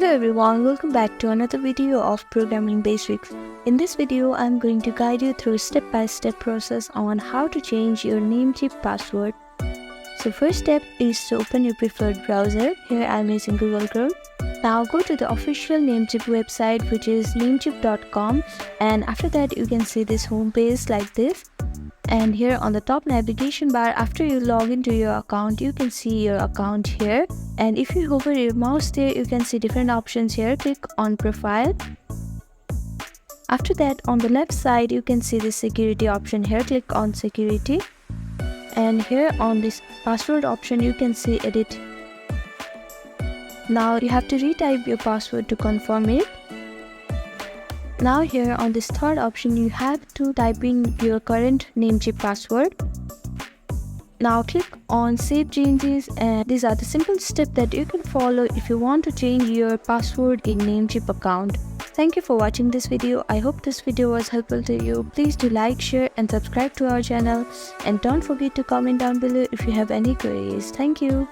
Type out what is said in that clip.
Hello everyone, welcome back to another video of Programming Basics. In this video, I'm going to guide you through a step-by-step process on how to change your Namecheap password. So first step is to open your preferred browser. Here I'm using Google Chrome. Now go to the official Namecheap website, which is namecheap.com, and after that you can see this home page like this. And here on the top navigation bar, after you log into your account, you can see your account here. And if you hover your mouse there, you can see different options here. Click on profile. After that, on the left side, you can see the security option here. Click on security. And here on this password option, you can see edit. Now you have to retype your password to confirm it. Now here on this third option, you have to type in your current Namecheap password. Now click on save changes, and these are the simple steps that you can follow if you want to change your password in Namecheap account. Thank you for watching this video. I hope this video was helpful to you. Please do like, share and subscribe to our channel, and don't forget to comment down below if you have any queries. Thank you.